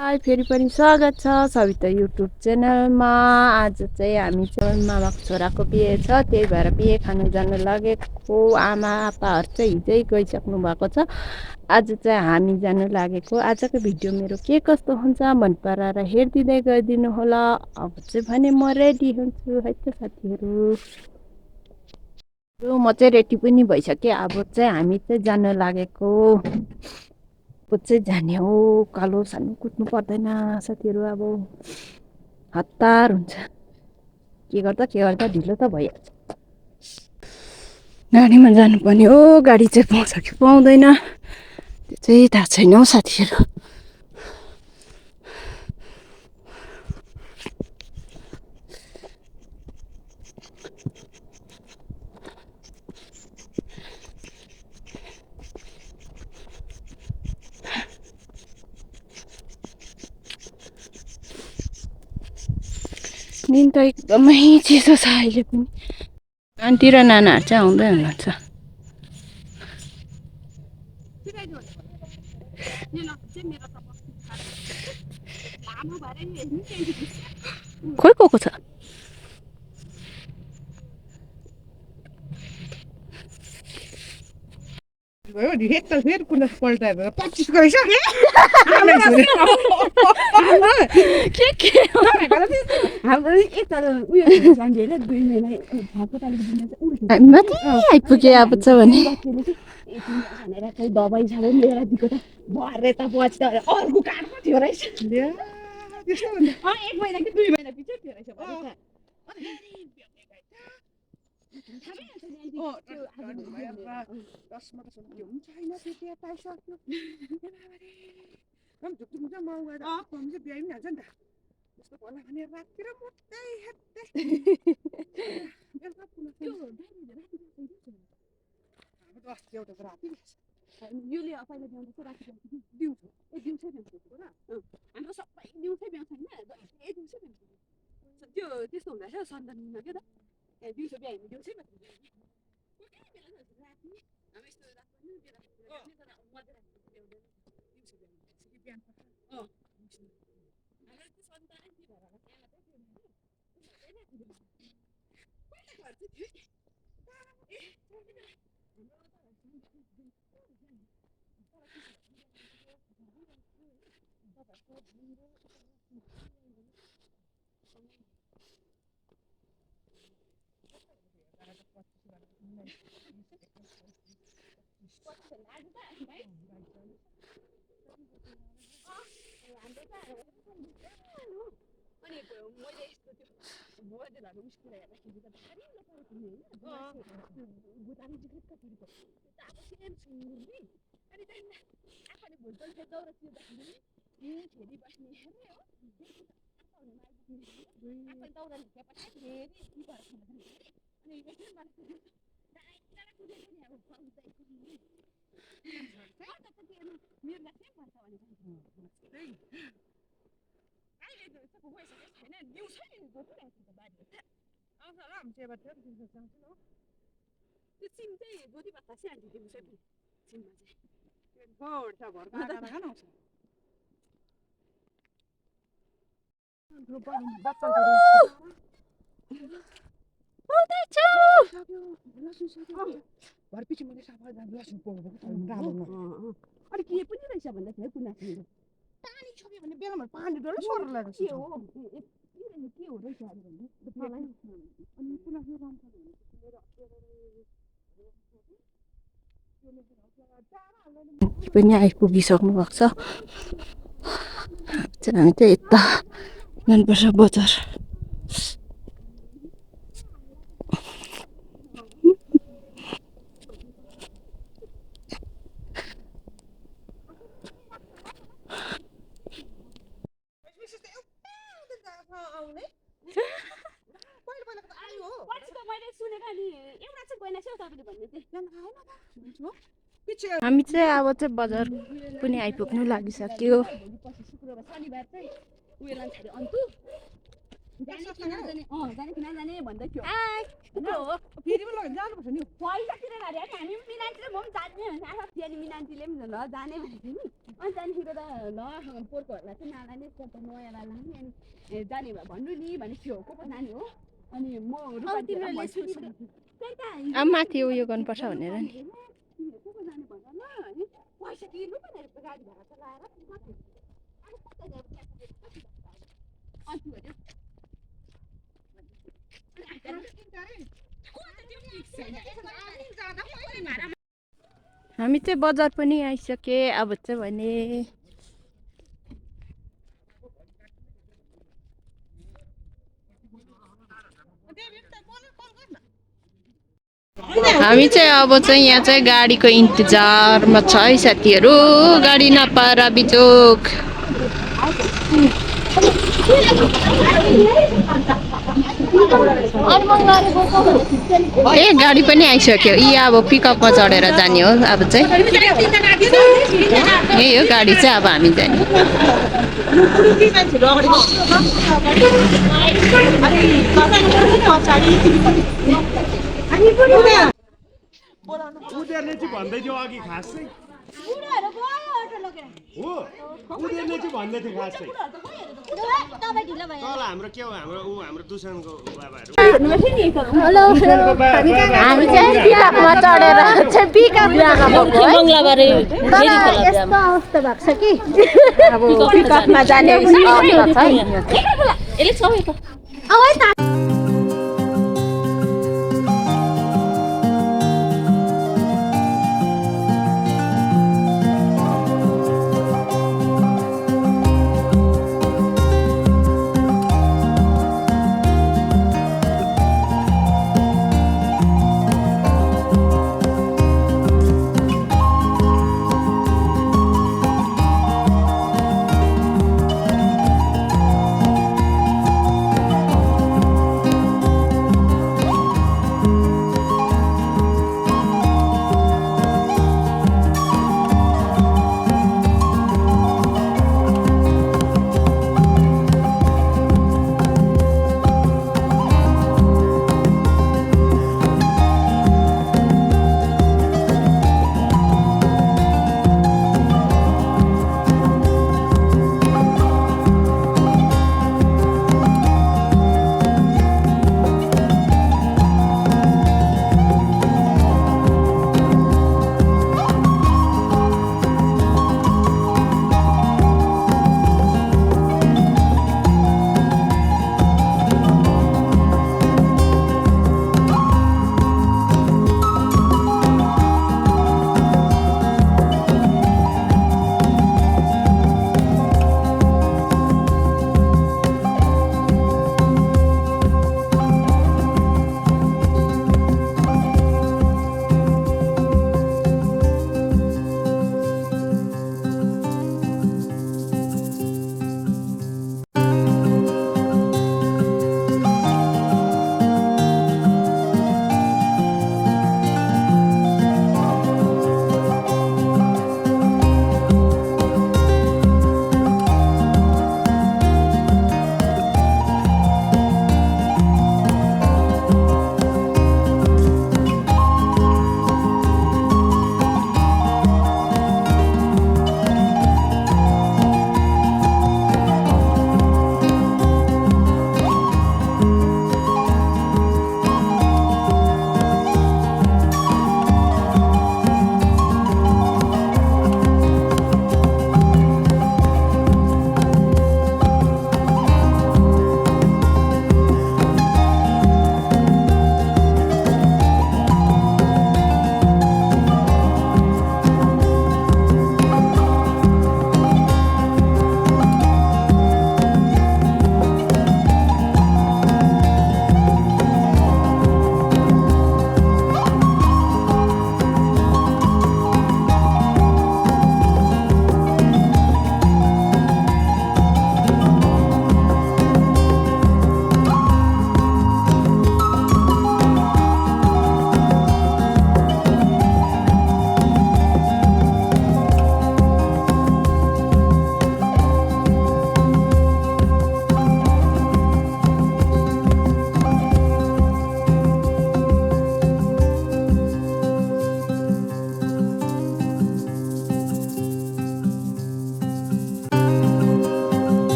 High फेरि पनि स्वागत छ सविता युट्युब च्यानलमा। आज चाहिँ हामी चाहिँ मामाको छोराको बिहे छ, त्यही भएर बिहे खानु जानु लागेको। आमा आप्पाहरू चाहिँ हिजै गइसक्नु भएको छ। आज चाहिँ हामी जानु लागेको। आजको भिडियो मेरो के कस्तो हुन्छ मन पराएर हेरिदिँदै गइदिनु होला। अब चाहिँ भने म रेडी हुन्छु है त साथीहरू। म चाहिँ रेडी पनि भइसकेँ। अब चाहिँ हामी चाहिँ जानु लागेको। चाहिँ जाने हो, कालो सानो कुद्नु पर्दैन साथीहरू। अब हतार हुन्छ, के गर्दा ढिलो त भइहाल्छ। गाडीमा जानुपर्ने हो, गाडी चाहिँ पाउँछ कि पाउँदैन त्यो चाहिँ थाहा छैन हौ साथीहरू। निन्द त एकदमै चिसो छ अहिले पनि। आन्टी र नानाहरू चाहिँ आउँदै हुनुहुन्छ। खोइ को छ भयो नि एक त फेरि कुन पल्टाएर 25 गइसक्यो। हाम्रो एकताल उयो सन्डे हैन 2 महिना भएको तारिक दिन चाहिँ माथि आइपुगे अब छ भने भनेर चाहिँ दबाई सबै लिएर दिएको त भरे त पछि त अर्को काट्नु थियो रहेछ। त्यस्तो हुन्छ। 1 महिना कि 2 महिना पछि थियो रहेछ भने त। युले पहिला ल्याउँदा चाहिँ राति दिउँसो दिउँसै दिउँसो र हाम्रो सबै दिउँसै ब्याउँछ हैन, ए दिउँसै ब्याउँछ त्यो त्यस्तो हुँदैछ सन्दनमा के त दिउँसो ब्यायो दिउँसै मात्र राति हामी यस्तो रात पनि बेला तर मध्य राति ब्याउँदैन दिउँसो ब्याउँछ बिहान हाम्रो त्यो सन्तानै के भएर होला त्यहाँ मात्रै अनि मैले यस्तो त्यो मोबाइलहरु उस्केर हेर्दाखेरि त भारी नपरेको नि हैन बुटानी जिग्रेट कतिको त्यो त अब सेम सुँगुर नि अनि त्यहाँ आफैले भोलपल्ट दौरा तिर्दाखेरि फेरि बस्ने हेर्ने हो आफै दौरा लिएर पठाए फेरि के भएर अनि एकछिन मलाई डाइरेक्ट कुदेको नि अब पाउँदैको नि मेरो लाग्छ पर्छ भने अहिले त यस्तो भइसकेको छैन दिउँसै गइरहेको छ बारीमा आउँछ होला हामी चाहिँ अब दिउँसो जाउँछ न त्यो सिम चाहिँ गोदी बतासे आन्टी दिउँसै पनि सिममा चाहिँ गोड छ भर्खर खाना आउँछ भरपछि मैले सफा लसुन पोलेको अनि के पनि रहेछ भन्दाखेरि कुनासिलो पानी छोप्यो भने बेलामा पानी डल्लै सर लागेको के हो के हो रहेछ अनि अनि कुनासिलो राम्छ पनि आइपुगिसक्नु भएको छ। हामी चाहिँ यता जानुपर्छ बजार। हामी चाहिँ अब चाहिँ बजार पनि आइपुग्नु लागिसक्यो। जाने कि नजाने जाने कि नजाने भन्दै थियो के हो फेरि पनि लगेर जानुपर्छ नि पैसातिर नदिए हामी मिनान्टी र म पनि जाने भने आफू फेरि मिनान्टीले पनि ल जाने भनेको थियो नि अनि त्यहाँदेखिको त ल पोहोरकोहरूलाई चाहिँ नलाने नयाँलाई लाने अनि जाने भए भन्नु नि भनेको थियो को जाने हो अनि म अब माथि उयो गर्नुपर्छ भनेर नि पैसा तिर्नु भनेर गाडी भाडा चलाएर हामी चाहिँ बजार पनि आइसके अब चाहिँ भने हामी चाहिँ अब चाहिँ यहाँ चाहिँ गाडीको इन्तजारमा छ है साथीहरू गाडी नपाएर बिजोक ए गाडी पनि आइसक्यो यी अब पिकअपमा चढेर जाने हो अब चाहिँ यही हो गाडी चाहिँ अब हामी जाने उनीहरूले चाहिँ भन्दै थियो अघि खास चाहिँ हो उनीहरूले चाहिँ भन्दै थियो खास चाहिँ तल हाम्रो के हो हाम्रो दुसनको बाबाहरू हामी चाहिँ पिकअपमा चढेर चाहिँ यस्तो अवस्था भएको छ कि अब पिकअपमा जाने अवस्था छ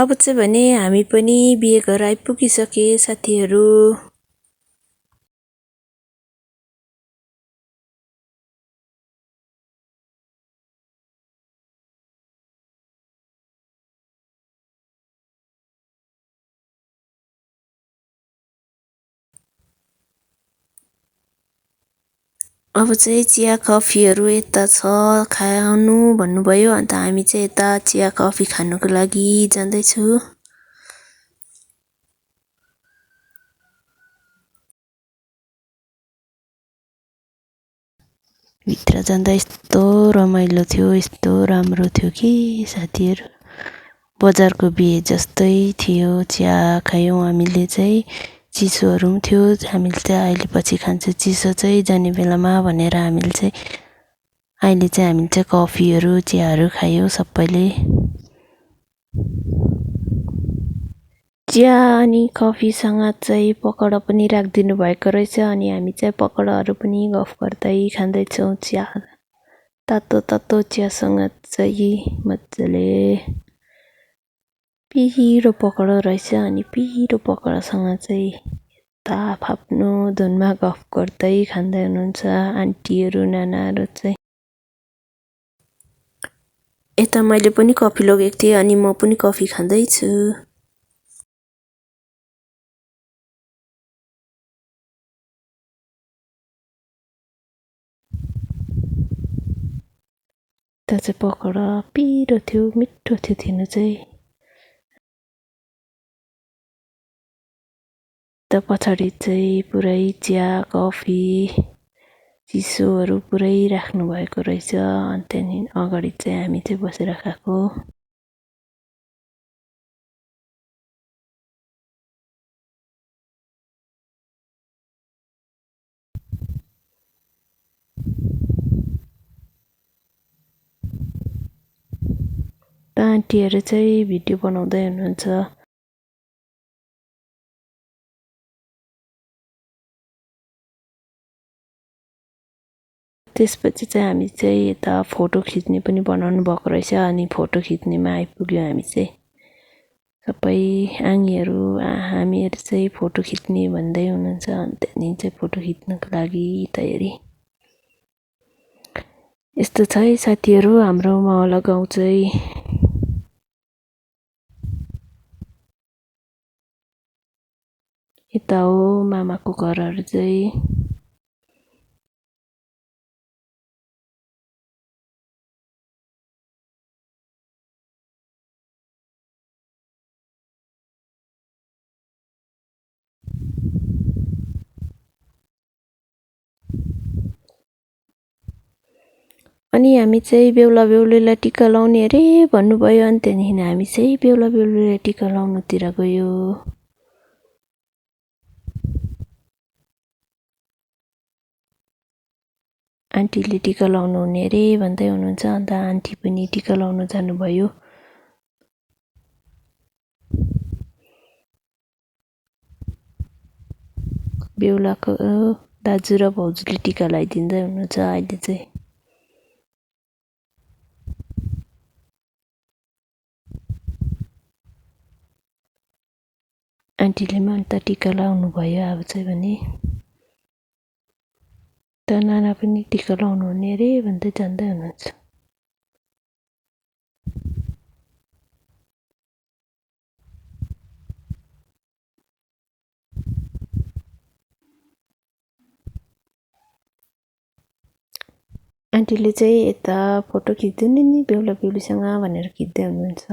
अब चाहिँ भने हामी पनि बिहे घर आइपुगिसके साथीहरू। अब चाहिँ चिया कफीहरू यता छ खानु भन्नुभयो, अन्त हामी चाहिँ यता चिया कफी खानुको लागि जाँदैछु। भित्र जाँदा यस्तो रमाइलो थियो, यस्तो राम्रो थियो कि साथीहरू, बजारको बिहे जस्तै थियो। चिया खायौँ हामीले चाहिँ, चिसोहरू पनि थियो। हामीले चाहिँ अहिले पछि खान्छ चिसो चाहिँ जाने बेलामा भनेर हामीले चाहिँ कफीहरू चियाहरू खायौँ सबैले। चिया अनि कफीसँग चाहिँ पकौडा पनि राखिदिनु भएको रहेछ, अनि हामी चाहिँ पकौडाहरू पनि गफ गर्दै खाँदैछौँ। चिया तातो तातो चियासँग चाहिँ मजाले पिरो पकौडा रहेछ, अनि पिरो पकौडासँग चाहिँ ताप आफ्नो धुनमा गफ गर्दै खाँदै हुनुहुन्छ आन्टीहरू नानाहरू चाहिँ। यता मैले पनि कफी लगेको थिएँ, अनि म पनि कफी खाँदैछु। त्यो चाहिँ पकौडा पिरो थियो, मिठो थियो थिनु चाहिँ। त पछाडि चाहिँ पुरै चिया कफी चिसोहरू पुरै राख्नु भएको रहेछ, अनि त्यहाँदेखि अगाडि चाहिँ हामी चाहिँ बसेर खाएको। त आन्टीहरू चाहिँ भिडियो बनाउँदै हुनुहुन्छ। त्यसपछि चाहिँ हामी चाहिँ यता फोटो खिच्ने पनि बनाउनु भएको रहेछ, अनि फोटो खिच्नेमा आइपुग्यो हामी चाहिँ सबै आङीहरू। हामीहरू चाहिँ फोटो खिच्ने भन्दै हुनुहुन्छ, अनि त्यहाँदेखि चाहिँ फोटो खिच्नको लागि तयारी। यस्तो छ है साथीहरू हाम्रो मावला गाउँ चाहिँ। यता हो मामाको घरहरू चाहिँ। अनि हामी चाहिँ बेहुला बेहुलीलाई टिका लाउने अरे भन्नुभयो, अनि त्यहाँदेखि हामी चाहिँ बेहुला बेहुलीलाई टिका लाउनुतिर गयो। आन्टीले टिका लाउनु हुने अरे भन्दै हुनुहुन्छ, अन्त आन्टी पनि टिका लाउनु जानुभयो। बेहुलाको दाजु र भाउजूले टिका लगाइदिँदै हुनुहुन्छ अहिले चाहिँ। आन्टीले पनि अन्त टिका लाउनु भयो अब चाहिँ भने। त नाना पनि टिका लाउनु हुने अरे भन्दै जान्दै हुनुहुन्छ। आन्टीले चाहिँ यता फोटो खिच्दिनु नि बेहुला बेहुलीसँग भनेर खिच्दै हुनुहुन्छ।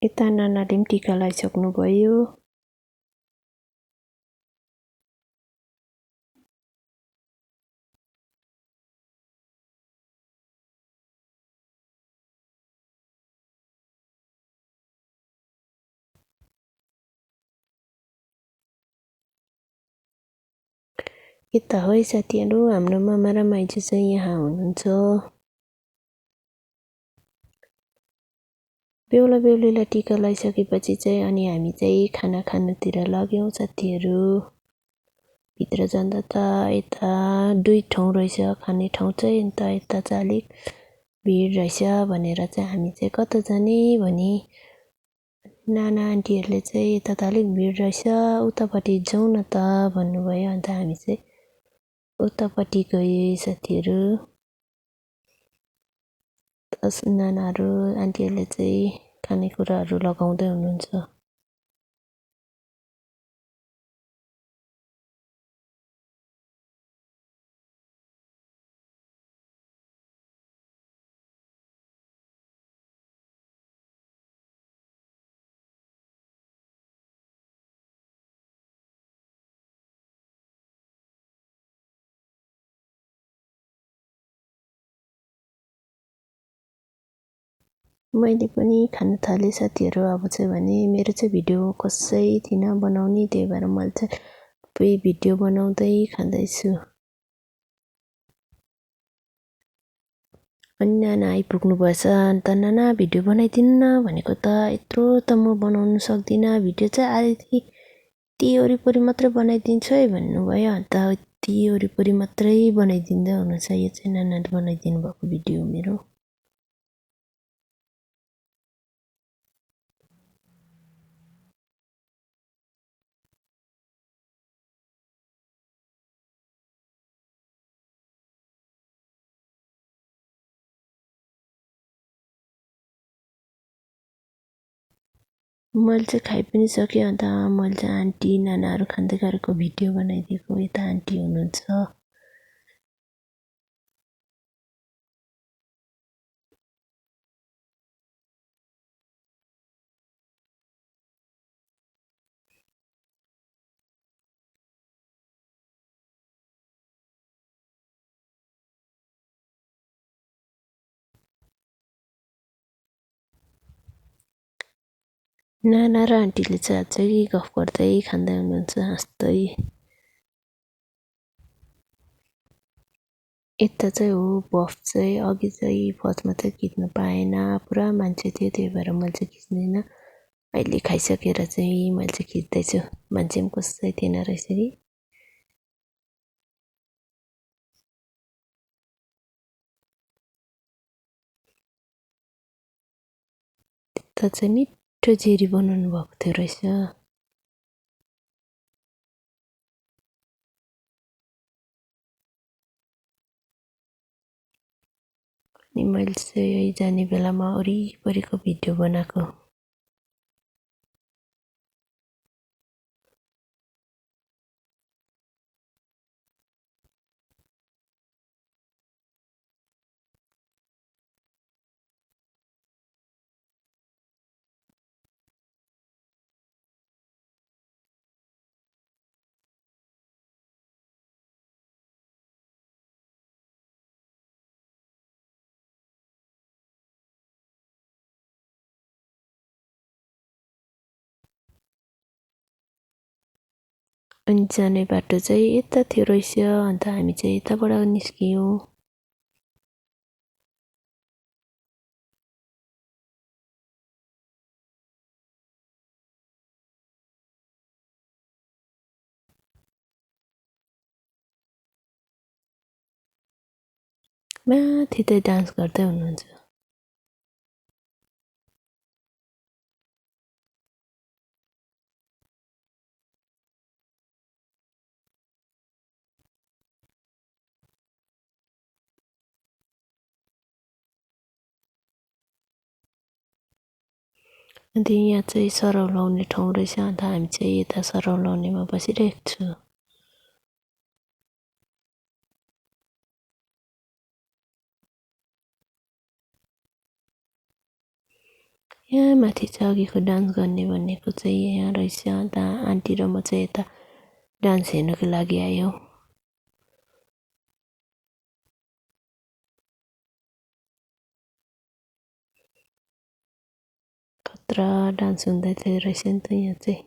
यता नानाले पनि टिका लगाइसक्नु भयो। यता हो है साथीहरू हाम्रो मामा र माइजू चाहिँ यहाँ हुनुहुन्छ। बेहुला बेहुलीलाई टिका लगाइसकेपछि चाहिँ अनि हामी चाहिँ खाना खानुतिर लाग्यौँ साथीहरू। भित्र जाँदा त यता दुई ठाउँ रहेछ खाने ठाउँ चाहिँ, अन्त यता चाहिँ अलिक भिड रहेछ भनेर चाहिँ हामी चाहिँ कता जाने भनी नाना आन्टीहरूले चाहिँ यता त अलिक भिड रहेछ उतापट्टि जाउँ न त भन्नुभयो अन्त हामी चाहिँ उतापट्टि गए साथीहरू नानाहरू आन्टीहरूले चाहिँ खानेकुराहरू लगाउँदै हुनुहुन्छ मैले पनि खान थालेँ साथीहरू अब चाहिँ भने मेरो चाहिँ भिडियो कसै थिएन बनाउने त्यही भएर मैले चाहिँ भिडियो बनाउँदै खाँदैछु अनि नाना आइपुग्नु भएछ अन्त नाना भिडियो बनाइदिनु न भनेको त यत्रो त म बनाउनु सक्दिनँ भिडियो चाहिँ आधी ती वरिपरि मात्रै बनाइदिन्छु है भन्नुभयो अन्त ती वरिपरि मात्रै बनाइदिँदै हुनुहुन्छ यो चाहिँ नानाले बनाइदिनु भएको भिडियो मेरो मैले चाहिँ खाइ पनि सकेँ अन्त मैले चाहिँ आन्टी नानाहरू खाँदै गरेको भिडियो बनाइदिएको यता आन्टी हुनुहुन्छ नाना र आन्टीले चाहिँ अझै गफ गर्दै खाँदै हुनुहुन्छ हाँस्दै यता चाहिँ हो बफ चाहिँ अघि चाहिँ फर्स्टमा चाहिँ खिच्न पाएन पुरा मान्छे थियो त्यही भएर मैले चाहिँ खिच्दिनँ अहिले खाइसकेर चाहिँ मैले चाहिँ खिच्दैछु मान्छे पनि कसै थिएन रहेछ कि त्यता चाहिँ मिठो जेरी बनाउनु भएको थियो रहेछ अनि मैले चाहिँ जाने बेलामा वरिपरिको भिडियो बनाएको अनि जाने बाटो चाहिँ यता थियो रहेछ अन्त हामी चाहिँ यताबाट निस्कियौँ माथि चाहिँ डान्स गर्दै हुनुहुन्छ अन्त यहाँ चाहिँ सरौ लाउने ठाउँ रहेछ अन्त हामी चाहिँ यता सरौ लाउनेमा बसिरहेको छु यहाँ माथि चाहिँ अघिको डान्स गर्ने भनेको चाहिँ यहाँ रहेछ अन्त आन्टी र म चाहिँ यता डान्स हेर्नको लागि आयौँ खतरा डान्स हुँदै थियो रहेछ नि त यहाँ चाहिँ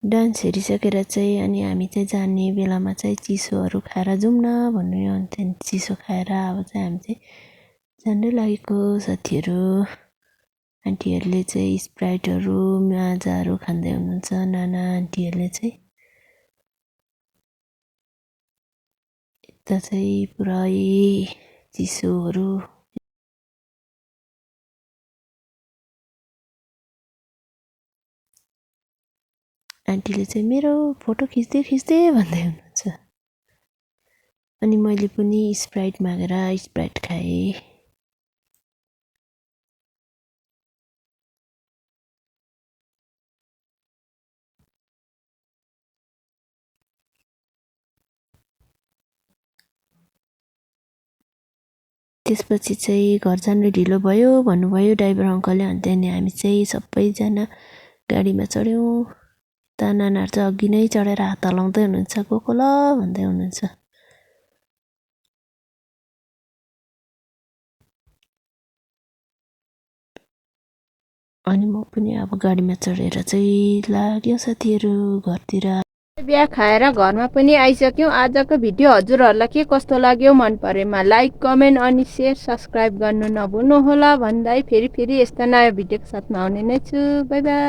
डान्स हेरिसकेर चाहिँ अनि हामी चाहिँ जाने बेलामा चाहिँ चिसोहरू खाएर जाउँ न भन्नु अनि त्यहाँदेखि चिसो खाएर अब चाहिँ हामी चाहिँ जान्दै लागेको साथीहरू। आन्टीहरूले चाहिँ स्प्राइटहरू माजाहरू खाँदै हुनुहुन्छ नाना आन्टीहरूले चाहिँ। यता चाहिँ पुरै चिसोहरू। आन्टीले चाहिँ मेरो फोटो खिच्दै खिच्दै भन्दै हुनुहुन्छ। अनि मैले पनि स्प्राइट मागेर स्प्राइट खाएँ। त्यसपछि चाहिँ घर जानु ढिलो भयो भन्नुभयो ड्राइभर अङ्कलले। अनि त्यहाँदेखि हामी चाहिँ सबैजना गाडीमा चढ्यौँ। यता नानाहरू चाहिँ अघि नै चढेर हात हल्लाउँदै हुनुहुन्छ गएको ल भन्दै हुनुहुन्छ। अनि म पनि अब गाडीमा चढेर चाहिँ लाग्यो साथीहरू घरतिर। बिहा खाएर घरमा पनि आइसक्यौँ। आजको भिडियो हजुरहरूलाई के कस्तो लाग्यो मन परेमा लाइक कमेन्ट अनि सेयर सब्सक्राइब गर्नु नभुल्नुहोला भन्दै फेरि यस्ता नयाँ भिडियोको साथमा आउने नै छु। By by.